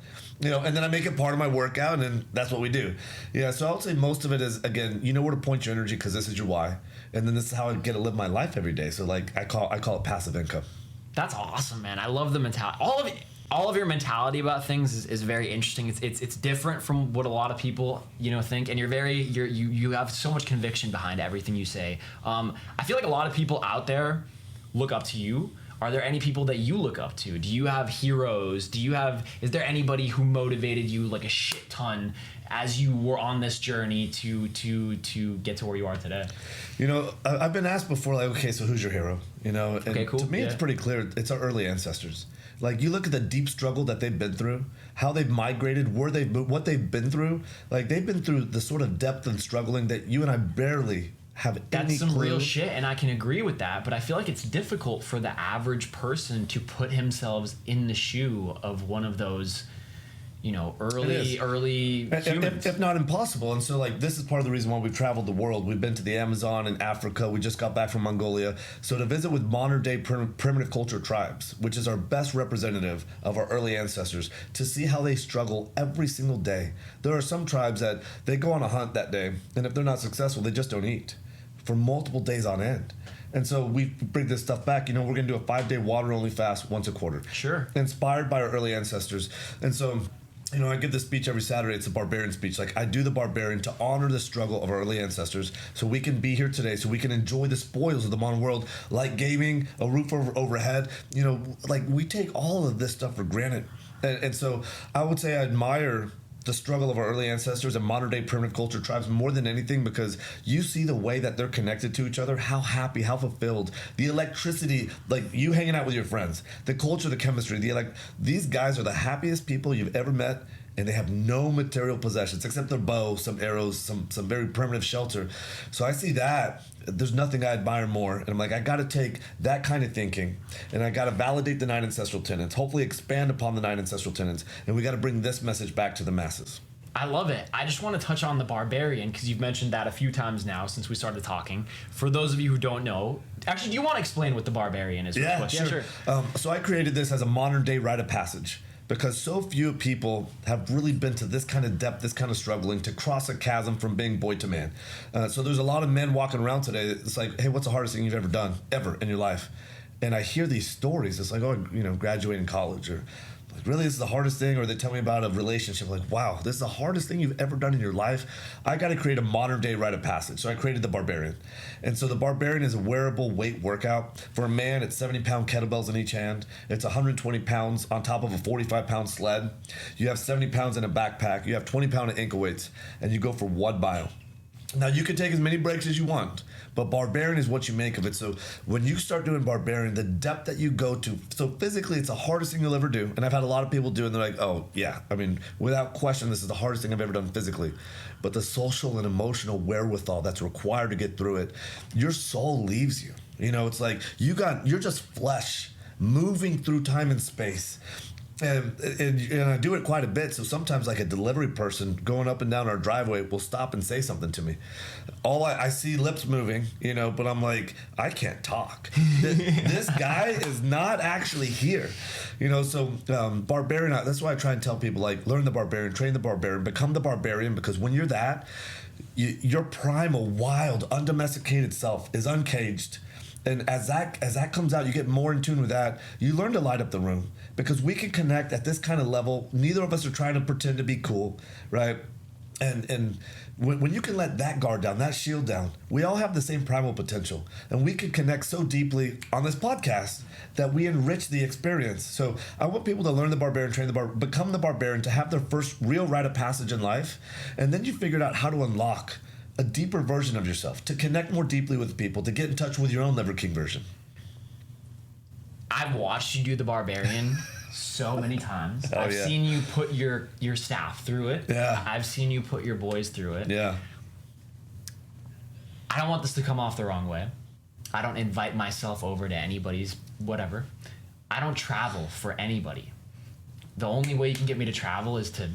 You know, and then I make it part of my workout, and that's what we do. Yeah, so I would say most of it is, again, you know where to point your energy because this is your why, and then this is how I get to live my life every day. So like I call it passive income. That's awesome, man. I love the mentality. All of your mentality about things is very interesting. It's different from what a lot of people, you know, think, and you have so much conviction behind everything you say. I feel like a lot of people out there look up to you. Are there any people that you look up to? Do you have heroes? Is there anybody who motivated you like a shit ton as you were on this journey to get to where you are today? You know, I've been asked before, like, okay, so who's your hero? You know, and Okay, cool. to me, Yeah. it's pretty clear. It's our early ancestors. Like, you look at the deep struggle that they've been through, how they've migrated, what they've been through. Like, they've been through the sort of depth and struggling that you and I barely have That's any some clue. real shit, and I can agree with that, but I feel like it's difficult for the average person to put himself in the shoe of one of those, you know, early humans. If not impossible. And so, like, this is part of the reason why we've traveled the world. We've been to the Amazon and Africa. We just got back from Mongolia. So to visit with modern day primitive culture tribes, which is our best representative of our early ancestors, to see how they struggle every single day. There are some tribes that they go on a hunt that day, and if they're not successful, they just don't eat for multiple days on end. And so we bring this stuff back. You know, we're going to do a 5-day water-only fast once a quarter. Sure. Inspired by our early ancestors. And so, you know, I give this speech every Saturday. It's a barbarian speech. Like, I do the barbarian to honor the struggle of our early ancestors so we can be here today, so we can enjoy the spoils of the modern world, like gaming, a roof overhead. You know, like, we take all of this stuff for granted. And so I would say I admire the struggle of our early ancestors and modern day primitive culture tribes more than anything, because you see the way that they're connected to each other, how happy, how fulfilled, the electricity, like you hanging out with your friends, the culture, the chemistry, these guys are the happiest people you've ever met, and they have no material possessions except their bow, some arrows, some very primitive shelter. So I see that. There's nothing I admire more. And I'm like, I got to take that kind of thinking, and I got to validate the 9 ancestral tenets, hopefully expand upon the 9 ancestral tenets, and we got to bring this message back to the masses. I love it. I just want to touch on the barbarian, because you've mentioned that a few times now since we started talking. For those of you who don't know, actually, do you want to explain what the barbarian is? Yeah, sure. So I created this as a modern day rite of passage, because so few people have really been to this kind of depth, this kind of struggling to cross a chasm from being boy to man. So there's a lot of men walking around today. It's like, hey, what's the hardest thing you've ever done, ever in your life? And I hear these stories. It's like, oh, you know, graduating college, or like, really, this is the hardest thing. Or they tell me about a relationship. Like, wow, this is the hardest thing you've ever done in your life. I got to create a modern day rite of passage. So I created the barbarian. And so the barbarian is a wearable weight workout. For a man, it's 70-pound kettlebells in each hand. It's 120 pounds on top of a 45-pound sled. You have 70 pounds in a backpack. You have 20-pound ankle weights. And you go for 1 mile. Now, you can take as many breaks as you want, but barbarian is what you make of it. So when you start doing barbarian, the depth that you go to, so physically, it's the hardest thing you'll ever do. And I've had a lot of people do it, and they're like, oh, yeah, I mean, without question, this is the hardest thing I've ever done physically. But the social and emotional wherewithal that's required to get through it, your soul leaves you. You know, it's like you're just flesh moving through time and space. And I do it quite a bit. So sometimes, like, a delivery person going up and down our driveway will stop and say something to me. I see lips moving, you know, but I'm like, I can't talk. This guy is not actually here, you know. So barbarian. That's why I try and tell people, like, learn the barbarian, train the barbarian, become the barbarian, because when you're that, your primal, wild, undomesticated self is uncaged. And as that comes out, you get more in tune with that. You learn to light up the room, because we can connect at this kind of level. Neither of us are trying to pretend to be cool, right? And when you can let that guard down, that shield down, we all have the same primal potential. And we can connect so deeply on this podcast that we enrich the experience. So I want people to learn the barbarian, train the become the barbarian, to have their first real rite of passage in life. And then you figured out how to unlock a deeper version of yourself, to connect more deeply with people, to get in touch with your own Liver King version. I've watched you do the barbarian so many times. I've seen you put your staff through it. Yeah. I've seen you put your boys through it. Yeah. I don't want this to come off the wrong way. I don't invite myself over to anybody's whatever. I don't travel for anybody. The only way you can get me to travel is to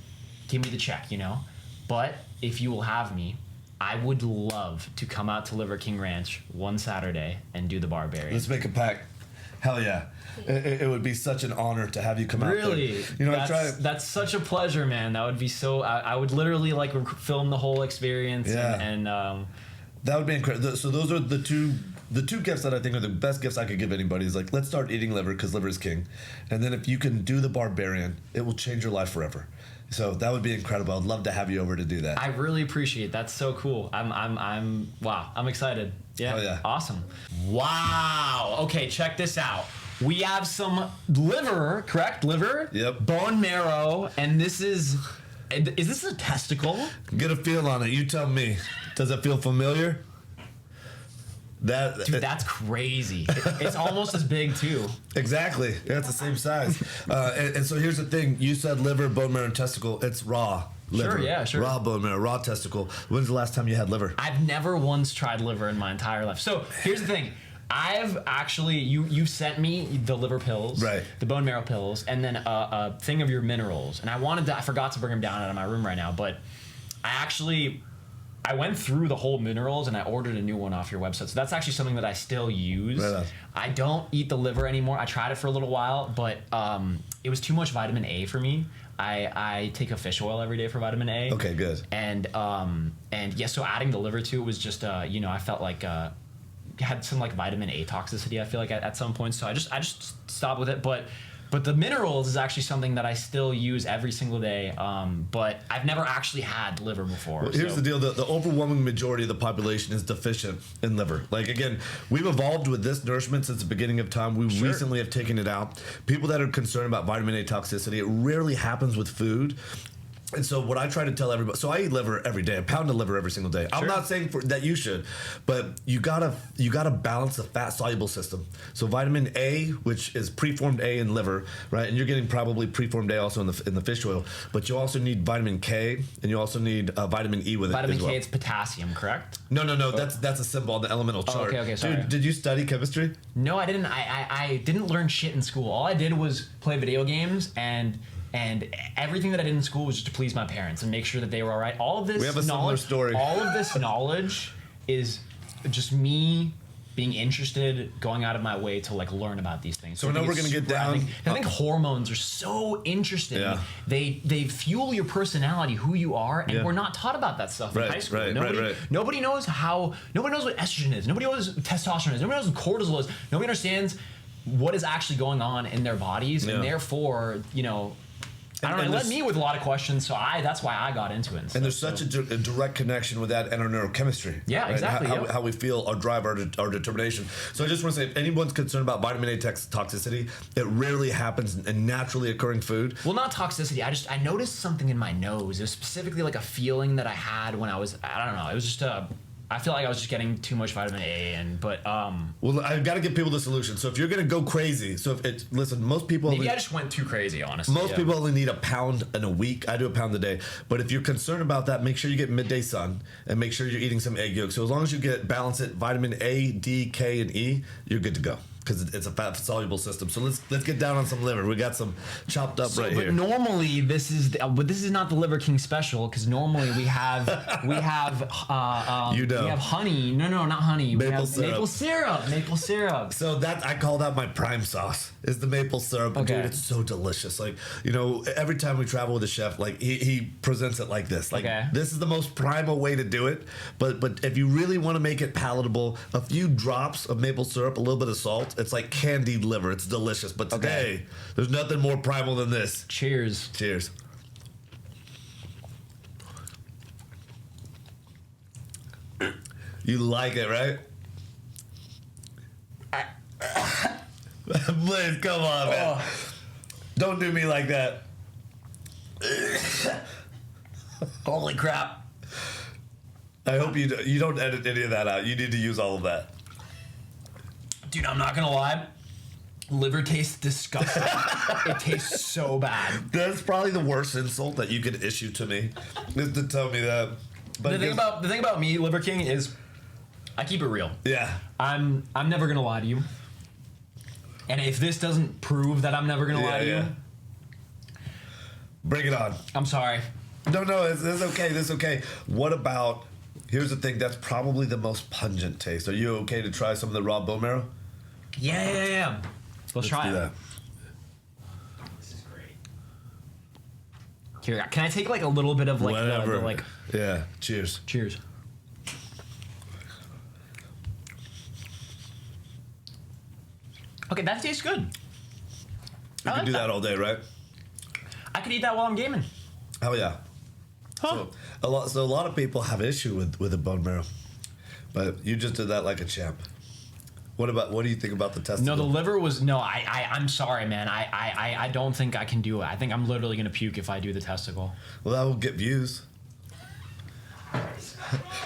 give me the check, you know? But if you will have me, I would love to come out to Liver King Ranch one Saturday and do the barbarian. Let's make a pact. Hell yeah. It would be such an honor to have you come out there. Really? You know, that's such a pleasure, man. That would be so... I would literally, like, film the whole experience. Yeah. And that would be incredible. So those are the two gifts that I think are the best gifts I could give anybody. Is like, let's start eating liver, because liver is king. And then if you can do the barbarian, it will change your life forever. So that would be incredible. I'd love to have you over to do that. I really appreciate it. That's so cool. Wow. I'm excited. Yeah. Oh, yeah. Awesome. Wow. Okay, check this out. We have some liver, correct? Liver? Yep. Bone marrow, and this is this a testicle? Get a feel on it. You tell me. Does it feel familiar? Dude, that's crazy. It's almost as big too. Exactly. Yeah, it's the same size. And so here's the thing. You said liver, bone marrow, and testicle. It's raw liver. Sure. Raw bone marrow, raw testicle. When's the last time you had liver? I've never once tried liver in my entire life. So here's the thing. I've actually, you sent me the liver pills, right? The bone marrow pills, and then a thing of your minerals. And I forgot to bring them down out of my room right now, but I went through the whole minerals and I ordered a new one off your website. So that's actually something that I still use. Right. I don't eat the liver anymore. I tried it for a little while, but it was too much vitamin A for me. I take a fish oil every day for vitamin A. Okay, good. And yeah, so adding the liver to it was just I felt like had some like vitamin A toxicity, I feel like at some point. So I just stopped with it. But the minerals is actually something that I still use every single day. But I've never actually had liver before. Well, here's the deal. The overwhelming majority of the population is deficient in liver. Like, again, we've evolved with this nourishment since the beginning of time. We recently have taken it out. People that are concerned about vitamin A toxicity, it rarely happens with food. And so what I try to tell everybody, so I eat liver every day, a pound of liver every single day. I'm not saying that you should, but you gotta balance the fat soluble system. So vitamin A, which is preformed A in liver, right? And you're getting probably preformed A also in the fish oil, but you also need vitamin K, and you also need vitamin E with it as well. Vitamin K, it's potassium, correct? No. That's a symbol on the elemental chart. Okay, sorry. Dude, did you study chemistry? No, I didn't. I didn't learn shit in school. All I did was play video games and everything that I did in school was just to please my parents and make sure that they were all right. All of this we have a similar story. All of this knowledge is just me being interested, going out of my way to like learn about these things. So I know we're gonna get down. I think hormones are so interesting. Yeah. They fuel your personality, who you are, and we're not taught about that stuff in high school. Nobody knows what estrogen is. Nobody knows what testosterone is. Nobody knows what cortisol is. Nobody understands what is actually going on in their bodies, and therefore, I don't know. It led me with a lot of questions, so that's why I got into it. And there's such a direct connection with that and our neurochemistry. Yeah, right? Exactly. How we feel, our drive, our determination. So I just want to say, if anyone's concerned about vitamin A toxicity, it rarely happens in naturally occurring food. Well, not toxicity. I noticed something in my nose. It was specifically like a feeling that I had when I don't know. It was just I feel like I was just getting too much vitamin A, well, I've got to give people the solution. So if you're gonna go crazy, listen, most people maybe I just went too crazy, honestly. Most people only need a pound in a week. I do a pound a day. But if you're concerned about that, make sure you get midday sun and make sure you're eating some egg yolks. So as long as you balance it, vitamin A, D, K, and E, you're good to go. Because it's a fat soluble system. So let's get down on some liver. We got some chopped up right here. But normally this is not the Liver King special, because normally we have we have honey. No, not honey. Maple syrup. Maple syrup. So I call that my prime sauce. Is the maple syrup. Okay. Dude, it's so delicious. Like, every time we travel with a chef, like he presents it like this. Like, this is the most primal way to do it. But if you really want to make it palatable, a few drops of maple syrup, a little bit of salt. It's like candied liver. It's delicious. But today, there's nothing more primal than this. Cheers. Cheers. You like it, right? Blaze, come on, man. Don't do me like that. Holy crap. I hope you don't edit any of that out. You need to use all of that. Dude, I'm not gonna lie. Liver tastes disgusting. It tastes so bad. That's probably the worst insult that you could issue to me, is to tell me that. But the thing about me, Liver King, is I keep it real. Yeah. I'm never gonna lie to you. And if this doesn't prove that I'm never gonna lie to you, bring it on. I'm sorry. No, it's okay. This is okay. What about? Here's the thing. That's probably the most pungent taste. Are you okay to try some of the raw bone marrow? Yeah. Let's try it. That. This is great. Here, can I take like a little bit of like whatever? The yeah. Cheers. Cheers. Okay, that tastes good. You can do that all day, right? I could eat that while I'm gaming. Oh yeah. Huh. So a lot of people have issue with the bone marrow, but you just did that like a champ. What do you think about the testicle? No, the liver was I'm sorry, man. I don't think I can do it. I think I'm literally gonna puke if I do the testicle. Well, that will get views.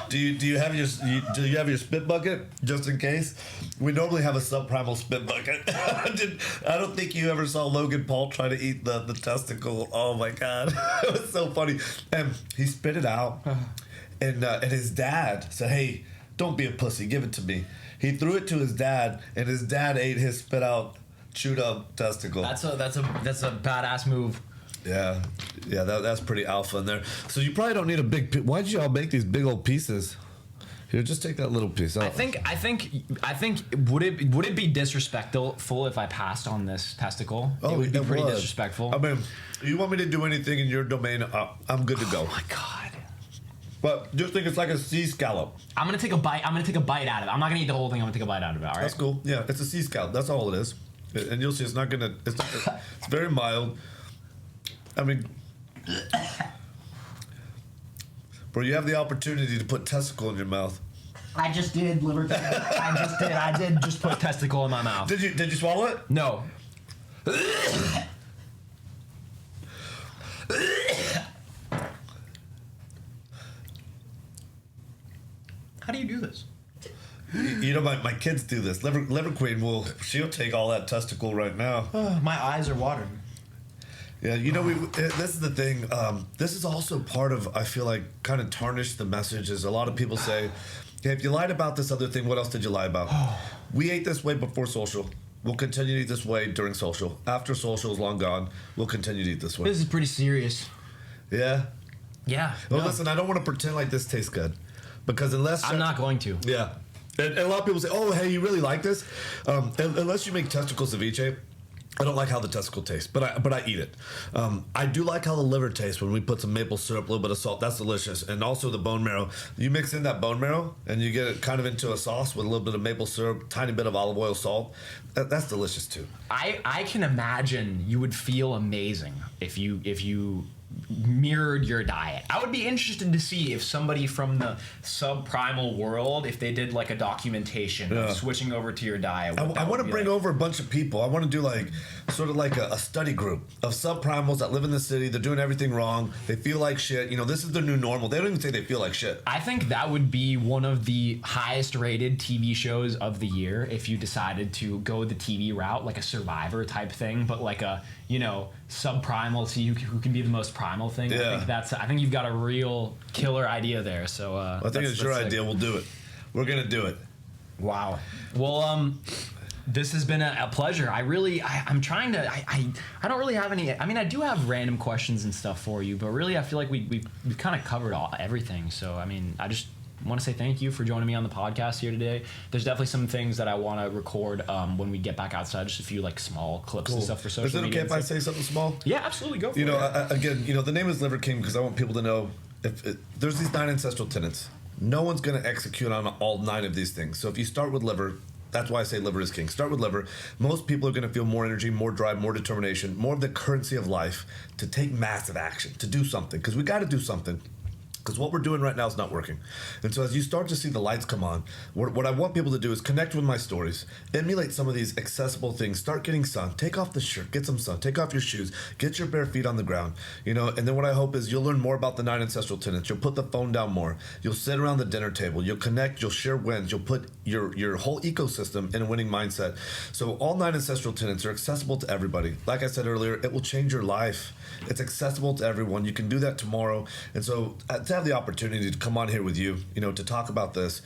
Do you have your spit bucket just in case? We normally have a subprimal spit bucket. I don't think you ever saw Logan Paul try to eat the testicle. Oh my god, it was so funny. And he spit it out, and his dad said, "Hey, don't be a pussy. Give it to me." He threw it to his dad, and his dad ate his spit out, chewed up testicle. That's a badass move. Yeah, that's pretty alpha in there. So you probably don't need a big. Why did you all make these big old pieces? Here, just take that little piece out. I think. Would it be disrespectful if I passed on this testicle? Oh, it would be pretty disrespectful. I mean, you want me to do anything in your domain? I'm good to go. Oh my god. But just think it's like a sea scallop. I'm gonna take a bite out of it. I'm not gonna eat the whole thing. I'm gonna take a bite out of it. All right. That's cool. Yeah, it's a sea scallop. That's all it is. And you'll see, it's very mild. I mean, bro, you have the opportunity to put testicle in your mouth. I just did, liver. I did just put testicle in my mouth. Did you swallow it? No. How do you do this? You know, my kids do this. Liver Queen she'll take all that testicle right now. My eyes are watering. Yeah, you know, this is the thing. This is also part of, I feel like, kind of tarnish the message. Is a lot of people say, hey, if you lied about this other thing, what else did you lie about? We ate this way before social. We'll continue to eat this way during social. After social is long gone, we'll continue to eat this way. This is pretty serious. Yeah? Yeah. Well, listen, I don't want to pretend like this tastes good. Because unless... I'm not going to. Yeah. And a lot of people say, oh, hey, you really like this? Unless you make testicle ceviche, I don't like how the testicle tastes, but I eat it. I do like how the liver tastes when we put some maple syrup, a little bit of salt. That's delicious. And also the bone marrow. You mix in that bone marrow and you get it kind of into a sauce with a little bit of maple syrup, tiny bit of olive oil, salt. That's delicious too. I can imagine you would feel amazing if you mirrored your diet. I would be interested to see if somebody from the subprimal world, if they did like a documentation of switching over to your diet. I want to bring over a bunch of people. I want to do like sort of like a study group of subprimals that live in the city. They're doing everything wrong. They feel like shit. You know, this is their new normal. They don't even say they feel like shit. I think that would be one of the highest rated TV shows of the year if you decided to go the TV route, like a Survivor type thing, but like a, you know, subprimal, see who can be the most primal thing. Yeah. I think you've got a real killer idea there. So I think it's your idea. We'll do it. We're gonna do it. Wow. Well, this has been a pleasure. I'm trying to. I don't really have any. I mean, I do have random questions and stuff for you, but really, I feel like we've kind of covered everything. So I mean, I just want to say thank you for joining me on the podcast here today. There's definitely some things that I want to record when we get back outside, just a few like small clips and stuff for social media. Is it okay if I say something small? Yeah, absolutely. Go for it. You know, again, you know, the name is Liver King because I want people to know if there's these 9 ancestral tenets. No one's going to execute on all 9 of these things. So if you start with liver, that's why I say liver is king. Start with liver. Most people are going to feel more energy, more drive, more determination, more of the currency of life to take massive action, to do something. Because we got to do something. Because what we're doing right now is not working. And so as you start to see the lights come on, what I want people to do is connect with my stories, emulate some of these accessible things, start getting sun, take off the shirt, get some sun, take off your shoes, get your bare feet on the ground, you know, and then what I hope is you'll learn more about the 9 ancestral tenets. You'll put the phone down more. You'll sit around the dinner table. You'll connect. You'll share wins. You'll put your whole ecosystem in a winning mindset. So all 9 ancestral tenets are accessible to everybody. Like I said earlier, it will change your life. It's accessible to everyone. You can do that tomorrow. And so to have the opportunity to come on here with you, you know, to talk about this,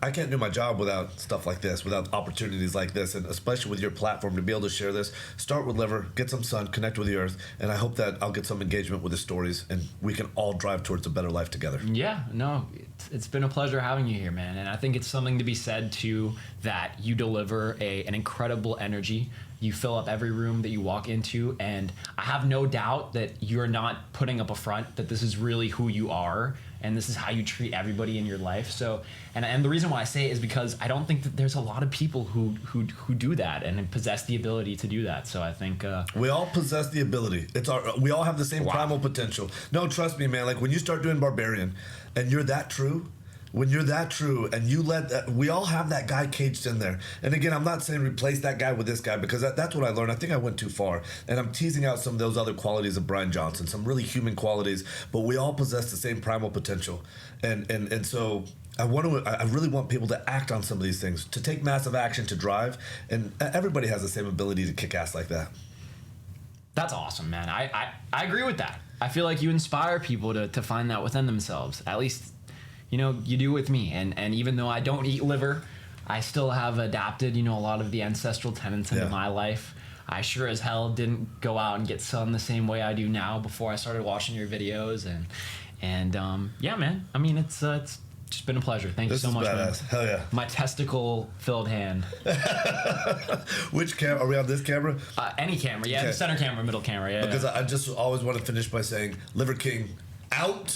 I can't do my job without stuff like this, without opportunities like this, and especially with your platform to be able to share this. Start with liver, get some sun, connect with the earth, and I hope that I'll get some engagement with the stories, and we can all drive towards a better life together. Yeah, no, it's been a pleasure having you here, man, and I think it's something to be said too that you deliver an incredible energy. You fill up every room that you walk into, and I have no doubt that you're not putting up a front, that this is really who you are, and this is how you treat everybody in your life. So, and the reason why I say it is because I don't think that there's a lot of people who do that and possess the ability to do that. So I think we all possess the ability. We all have the same primal potential. No, trust me, man. Like when you start doing barbarian, and you're that true, when you're that true and you we all have that guy caged in there. And again, I'm not saying replace that guy with this guy, because that's what I learned. I think I went too far, and I'm teasing out some of those other qualities of Brian Johnson, some really human qualities, but we all possess the same primal potential. And so I really want people to act on some of these things, to take massive action, to drive, and everybody has the same ability to kick ass like that. That's awesome, man. I agree with that. I feel like you inspire people to find that within themselves. At least, you do with me. And even though I don't eat liver, I still have adapted, a lot of the ancestral tenants into my life. I sure as hell didn't go out and get sun the same way I do now before I started watching your videos. And yeah, man. I mean, it's just been a pleasure. Thank you so much, man. Hell yeah. My testicle-filled hand. Which camera? Are we on this camera? Any camera. Yeah, okay. Center camera, middle camera. Yeah. Because I just always want to finish by saying, Liver King, out.